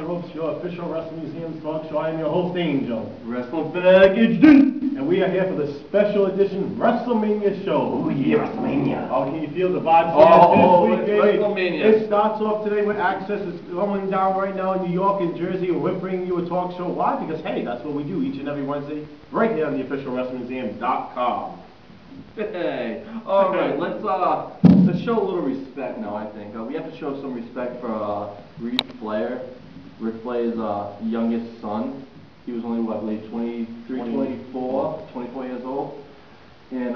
your host, your official Wrestling Museum's talk show. I am your host, Angel. Wrestling Fanatic, it's Dun! And we are here for the special edition WrestleMania show. Oh yeah, WrestleMania. Oh, can you feel the vibes? This week, WrestleMania. It starts off today with Access. It's going down right now in New York and Jersey, and we're bringing you a talk show. Why? Because, hey, that's what we do each and every Wednesday right here on the official WrestlingMuseum.com. Hey, alright, let's show a little respect now, I think. We have to show some respect for Ric Flair. Ric Flair's youngest son. He was only, what, like 24 years old. And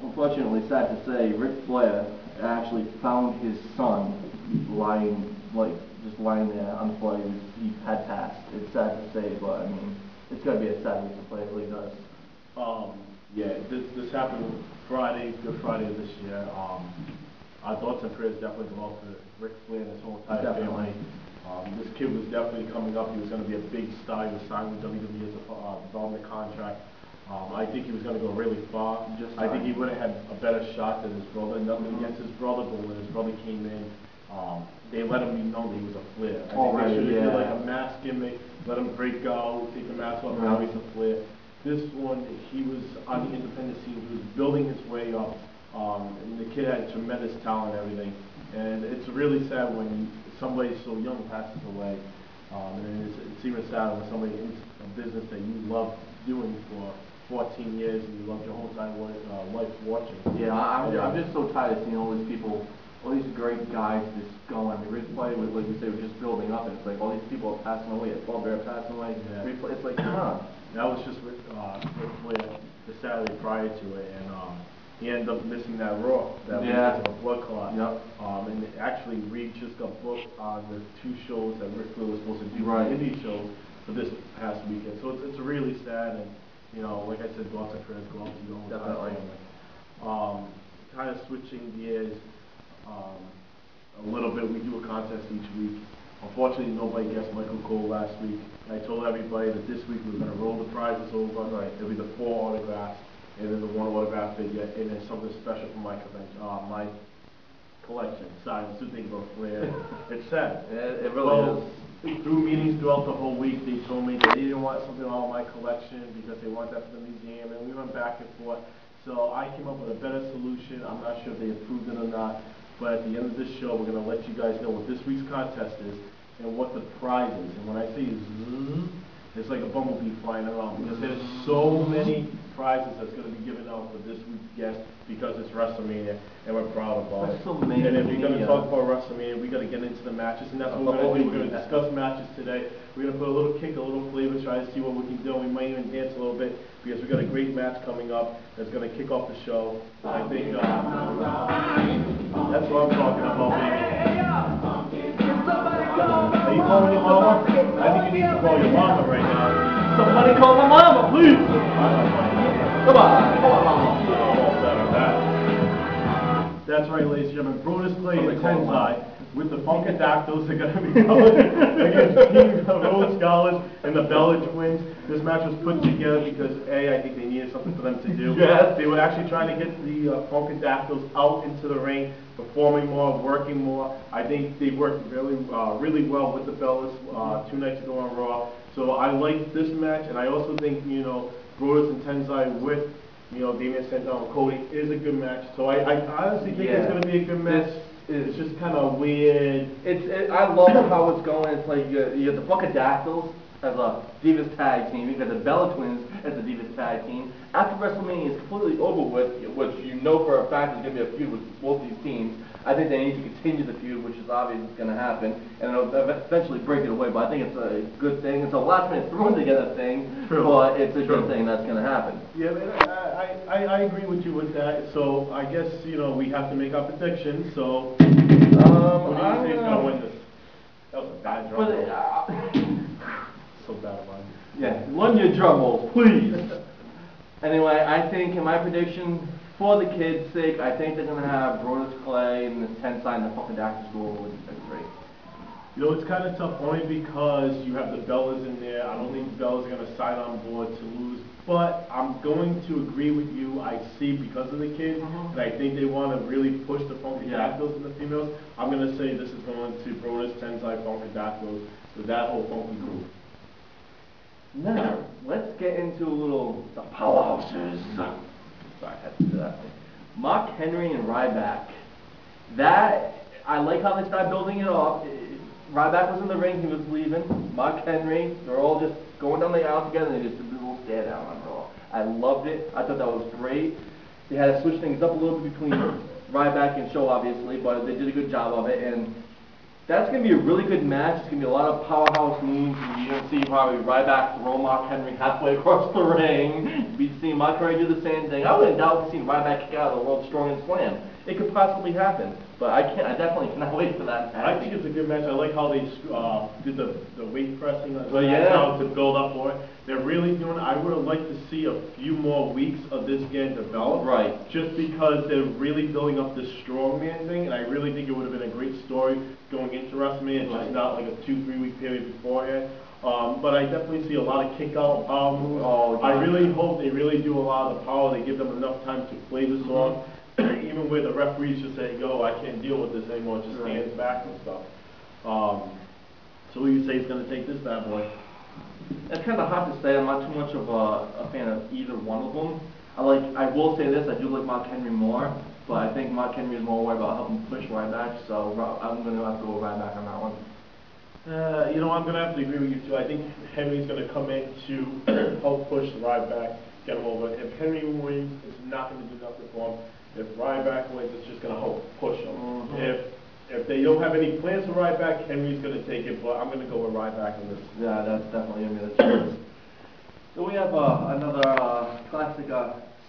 unfortunately, sad to say, Ric Flair actually found his son just lying there on the floor. He had passed. It's sad to say, but I mean, it's got to be a sad week to play. It really does. Yeah, this happened Good Friday of this year. Our thoughts and prayers definitely go out to Ric Flair and his whole entire family. This kid was definitely coming up. He was going to be a big star. He was signed with WWE as a development contract. I think he was going to go really far. I think he would have had a better shot than his brother. Nothing against his brother, but when his brother came in, they let him be known that he was a Flair. I think they should have did like a mask gimmick, let him break out, take the mask off, now he's a Flair. This one, he was on the independent scene. He was building his way up. And the kid had tremendous talent and everything. And it's really sad when somebody so young passes away. And it's even sadder when somebody in a business that you love doing for 14 years and you loved your whole entire life watching. Yeah, I'm just so tired of seeing all these people, all these great guys just going. I mean, Ric Flair, like you say, was just building up, and it's like all these people are passing away. Paul Bear passing away. Yeah. It's like, come on. That was just Ric Flair the Saturday prior to it, and he ended up missing that Raw, that because of a blood clot. Yep. And actually, Reed just got booked on the 2 shows that Ric Flair was supposed to do, indie shows, for this past weekend. So it's really sad, and you know, like I said, thoughts and prayers go out to your whole entire family. Kind of switching gears a little bit, we do a contest each week. Unfortunately, nobody guessed Michael Cole last week. I told everybody that this week we were going to roll the prizes over. It'll be the 4 autographs, and then the 1 autograph they get, and then something special for my collection. Sorry, I'm still thinking about Flair. It's sad. It really is. Through meetings throughout the whole week, they told me that they didn't want something on my collection because they want that for the museum, and we went back and forth. So I came up with a better solution. I'm not sure if they approved it or not, but at the end of this show, we're going to let you guys know what this week's contest is and what the prize is. And when I say zzz, it's like a bumblebee flying around because there's so many prizes that's going to be given out for this week's guest because it's WrestleMania and we're proud about it. And if we're going to talk about WrestleMania, we got to get into the matches, and that's what we're going to do. We're going to discuss matches today. We're going to put a little kick, a little flavor, try to see what we can do. We might even dance a little bit because we've got a great match coming up that's going to kick off the show. I think that's what I'm talking about, baby. Are you calling your mama? I think you need to call your mama right now. Somebody call my mama, please. Come on, mama. That's right, ladies and gentlemen. Brodus Clay and Tensai with the Funkadactyls are going to be going against Team Rhodes Scholars and the Bella Twins. This match was put together because I think they needed something for them to do. Yes. They were actually trying to get the Funkadactyls out into the ring, performing more, working more. I think they worked really well with the Bellas 2 nights ago on Raw. So I like this match, and I also think, you know, Brodus and Tensai with, you know, Damian Sandow and Cody is a good match. So I honestly think it's going to be a good match. It's just kind of weird. I love how it's going. It's like you have the Funkadactyls as a Divas tag team. You got the Bella Twins as a Divas tag team. After WrestleMania is completely over with, which you know for a fact is going to be a feud with both these teams, I think they need to continue the feud, which is obviously going to happen, and it'll eventually break it away. But I think it's a good thing. It's a last-minute thrown-together thing, but it's a good thing that's going to happen. Yeah, I agree with you with that. So I guess, you know, we have to make our predictions. So who do you think is going to win this? That was a bad drum roll. So bad one. Yeah, run your drum rolls, please. Anyway, I think in my prediction, for the kids' sake, I think they're going to have Brodus Clay and the Tensai and the Funkadactyls go over with the 3. You know, it's kind of tough only because you have the Bellas in there. I don't think the Bellas are going to sign on board to lose. But I'm going to agree with you. I see because of the kid, and I think they want to really push the Funkadactyls in the females. I'm going to say this is going to Brodus, Tensai, Funkadactyls, so that whole funky group. Now, let's get into a little the powerhouses. Sorry, I had to do that. Mark Henry and Ryback. That, I like how they started building it up. Ryback was in the ring, he was leaving. Mark Henry, they're all just going down the aisle together and they just did a little stare down on Raw. I loved it. I thought that was great. They had to switch things up a little bit between Ryback and Show, obviously, but they did a good job of it. And that's going to be a really good match. It's going to be a lot of powerhouse moves. You're going to see probably Ryback throw Mark Henry halfway across the ring. We've seen Mark Henry do the same thing. I wouldn't doubt seeing Ryback kick out of the World's Strongest Slam. It could possibly happen, but I definitely cannot wait for that match. I think it's a good match. I like how they did the weight pressing on yeah. to build up for it. They're really doing. I would have liked to see a few more weeks of this getting developed. Right. Just because they're really building up this strongman thing, and I really think it would have been a great story going into WrestleMania, just not like a 2-3 week period beforehand. But I definitely see a lot of kick out power moves. Oh, I really hope they really do a lot of the power. They give them enough time to play the song. Even where the referees just say, "Yo, I can't deal with this anymore," just stands back and stuff. So who do you say is going to take this bad boy? It's kind of hard to say. I'm not too much of a fan of either one of them. I will say this, I do like Mark Henry more, but I think Mark Henry is more worried about helping push Ryback, so I'm going to have to go Ryback on that one. You know, I'm going to have to agree with you too. I think Henry's going to come in to help push Ryback, get him over. If Henry wins, it's not going to do nothing for him. If Ryback wins, it's just going to help push him. If they don't have any plans for Ryback, Henry's going to take it, but I'm going to go with Ryback in this. Yeah, that's definitely going to be the choice. So we have another classic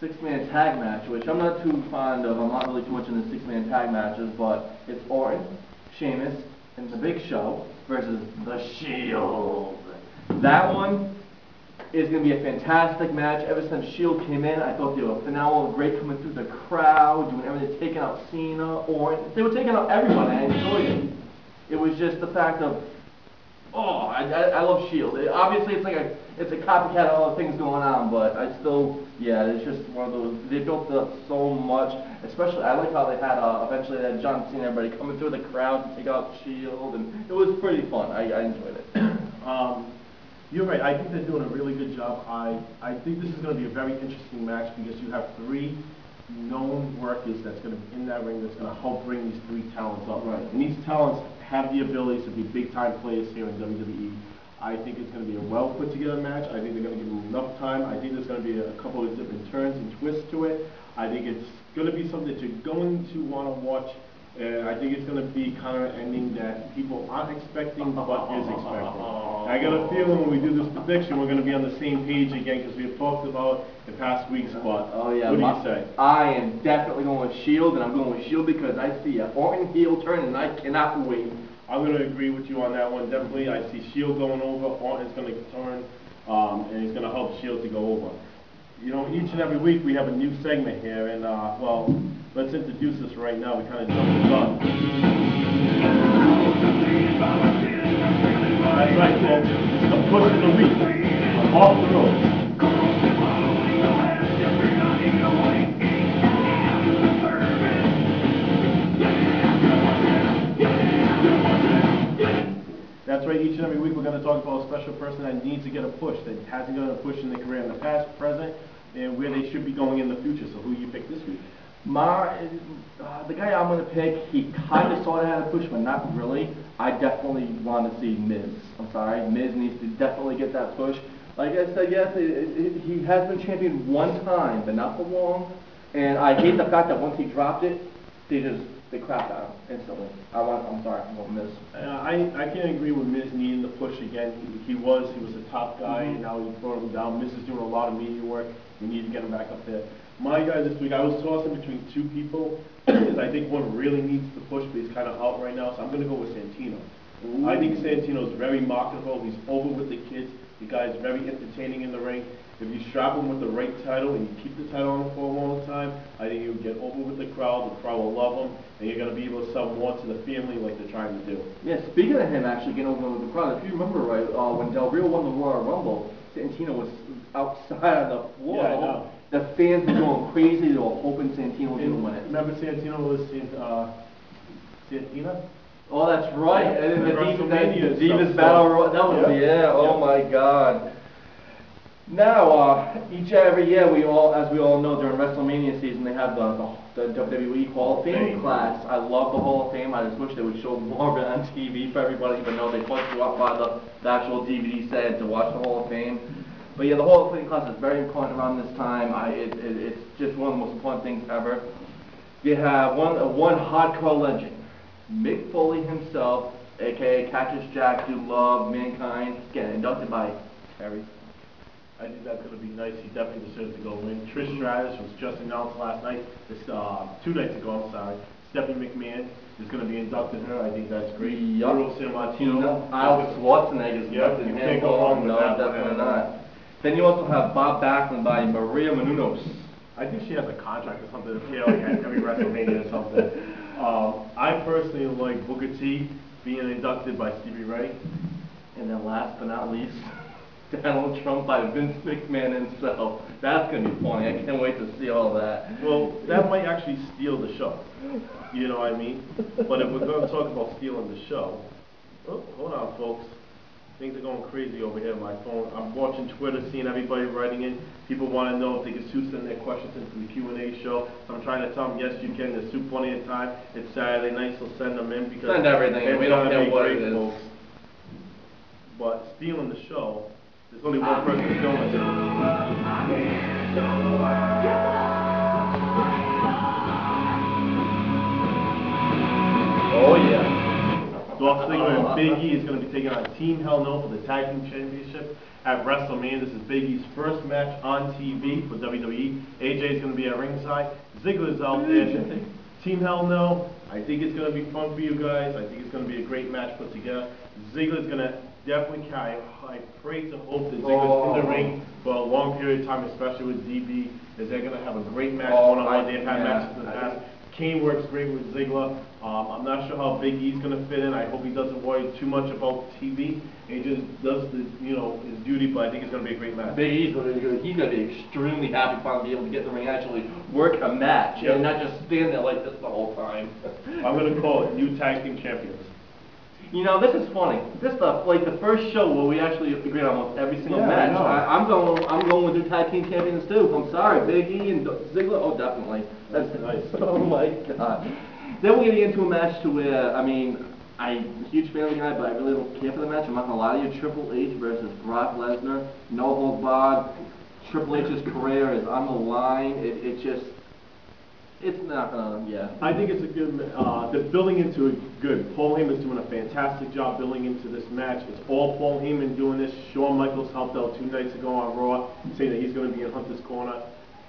six-man tag match, which I'm not too fond of. I'm not really too much into six-man tag matches, but it's Orton, Sheamus, and The Big Show versus The Shield. That one is going to be a fantastic match. Ever since Shield came in, I thought they were phenomenal, great coming through the crowd, doing everything, taking out Cena, Orton. They were taking out everyone. I enjoyed it. It was just the fact of, I love Shield. Obviously, it's a copycat of all the things going on, but I still, it's just one of those. They built it up so much. Especially, I like how they had eventually they had John Cena, everybody coming through the crowd to take out Shield, and it was pretty fun. I enjoyed it. You're right. I think they're doing a really good job. I think this is going to be a very interesting match because you have three known workers that's going to be in that ring that's going to help bring these three talents up. Right. And these talents have the abilities to be big-time players here in WWE. I think it's going to be a well-put-together match. I think they're going to give them enough time. I think there's going to be a couple of different turns and twists to it. I think it's going to be something that you're going to want to watch. I think it's going to be kind of an ending that people aren't expecting, but is expecting. I got a feeling when we do this prediction, we're going to be on the same page again because we've talked about the past week's spot. Oh yeah. What do you say? I am definitely going with Shield, and I'm going with Shield because I see a Orton heel turn, and I cannot wait. I'm going to agree with you on that one. Definitely, I see Shield going over. Orton's going to turn, and he's going to help Shield to go over. You know, each and every week we have a new segment here, and well, let's introduce this right now. We kind of jumped the gun. That's right, folks. It's the push of the week. Off the road. That's right, each and every week we're going to talk about a special person that needs to get a push, that hasn't gotten a push in their career in the past, present, and where they should be going in the future. So who you pick this week? The guy I'm going to pick, he kind of sort of had a push, but not really. I definitely want to see Miz. I'm sorry, Miz needs to definitely get that push. Like I said, yes, he has been champion one time, but not for long. And I hate the fact that once he dropped it, they crapped out instantly. I'm sorry, I'm going Miz. I can't agree with Miz needing the push again. He was a top guy, and now he's brought him down. Miz is doing a lot of media work. We need to get him back up there. My guy this week, I was tossing between two people, because I think one really needs the push, but he's kind of out right now, so I'm going to go with Santino. I think Santino's very marketable. He's over with the kids. The guy's very entertaining in the ring. If you strap him with the right title and you keep the title on him for a long time, I think he'll get over with the crowd will love him, and you're going to be able to sell more to the family like they're trying to do. Yeah, speaking of him actually getting over with the crowd, if you remember right, when Del Rio won the Royal Rumble, Santino was outside on the floor. Yeah, I know. The fans were going crazy. They were hoping Santino was going to win it. Remember Santino was Santina? Oh, that's right. Yeah, And then the the Divas Battle Royal. That was oh my God. Now, each and every year, as we all know, during WrestleMania season, they have the WWE Hall of Fame class. I love the Hall of Fame. I just wish they would show more of it on TV for everybody, even though they put you up by the actual DVD set to watch the Hall of Fame. But yeah, the Hall of Fame class is very important around this time. It's just one of the most important things ever. You have one hardcore legend, Mick Foley himself, aka Cactus Jack, Dude Love, Mankind, getting inducted by Terry. I think that's going to be nice. He definitely deserves to go in. Trish Stratus was just announced last night, 2 nights ago, I'm sorry. Stephanie McMahon is going to be inducted her. I think that's great. Yep. Sammartino. Arnold Schwarzenegger is inducted. You can't go wrong with that. Definitely not. Then you also have Bob Backlund by Maria Menounos. I think she has a contract or something to appear like at every WrestleMania or something. I personally like Booker T being inducted by Stevie Ray. And then last but not least, Donald Trump by Vince McMahon himself. That's going to be funny. I can't wait to see all that. Well, that might actually steal the show. You know what I mean? But if we're going to talk about stealing the show, oh, hold on, folks. Things are going crazy over here on my phone. I'm watching Twitter, seeing everybody writing in. People want to know if they can send their questions into the Q&A show. So I'm trying to tell them, yes, you can. There's plenty of time. It's Saturday night, so send them in because send everything in. We don't care what it is. Folks. But stealing the show, there's only one person stealing it. Oh yeah. Dolph Ziggler and Big E is going to be taking on Team Hell No for the Tag Team Championship at WrestleMania. This is Big E's first match on TV for WWE. AJ is going to be at ringside. Ziggler's out there. Team Hell No, I think it's going to be fun for you guys. I think it's going to be a great match put together. Ziggler's going to definitely carry. I pray to hope that Ziggler's in the ring for a long period of time, especially with DB, as they're going to have a great match one-on-one. They've had matches in the past. Kane works great with Ziggler. I'm not sure how Big E's going to fit in. I hope he doesn't worry too much about TV. He just does his duty, but I think it's going to be a great match. Big E's going to be extremely happy finally be able to get in the ring and actually work a match and not just stand there like this the whole time. I'm going to call it new tag team champions. You know, this is funny. This stuff, like the first show where we actually agreed on almost every single match. I'm going with new tag team champions too. I'm sorry, Big E and Ziggler. Oh, definitely. That's nice. Oh my God. Then we're gonna get into a match to where I'm a huge fan of the guy, but I really don't care for the match. I'm not gonna lie to you. Triple H versus Brock Lesnar. No holds barred. Triple H's career is on the line. It's not gonna, I think it's a good, they're building into it good. Paul Heyman's doing a fantastic job building into this match. It's all Paul Heyman doing this. Shawn Michaels helped out 2 nights ago on Raw, saying that he's going to be in Hunter's Corner.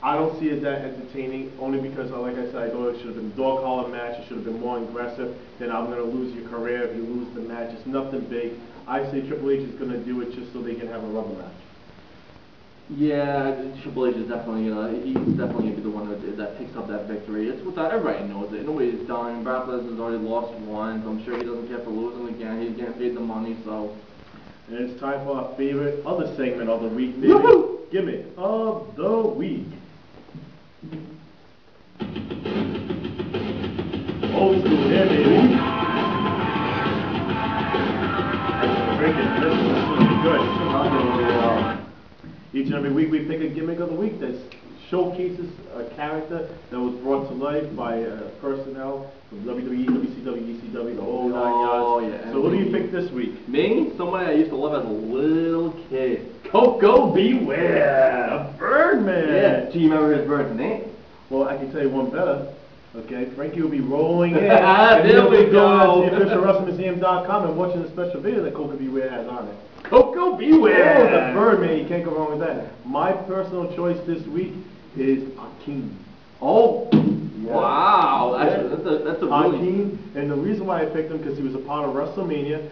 I don't see it that entertaining, only because, like I said, I thought it should have been a dog collar match. It should have been more aggressive. Then I'm going to lose your career if you lose the match. It's nothing big. I say Triple H is going to do it just so they can have a rubber match. Yeah, Triple H is definitely, he's definitely going to be the one that picks up that victory. It's without, everybody knows it. Nobody's done. Brock Lesnar's already lost once. I'm sure he doesn't care for losing again. He's getting paid the money, so. And it's time for our favorite other segment of the week, baby. Woohoo! Gimmick of the week. Old school here, baby. This is really good. Each and every week we pick a gimmick of the week that showcases a character that was brought to life by personnel from WWE, WCW, ECW, the whole 9 yards. Yeah. So who do you pick this week? Me? Somebody I used to love as a little kid. Coco Beware! The Birdman! Yeah. Do you remember his bird's name? Well, I can tell you one better. Okay, Frankie will be rolling in. There we go. To the official WrestleMuseum.com and watching the special video that Coco Beware has on it. Coco Beware! Oh, the Birdman, you can't go wrong with that. My personal choice this week is Akeem. Oh, Wow, that's a really... Hakeem, and the reason why I picked him, because he was a part of WrestleMania,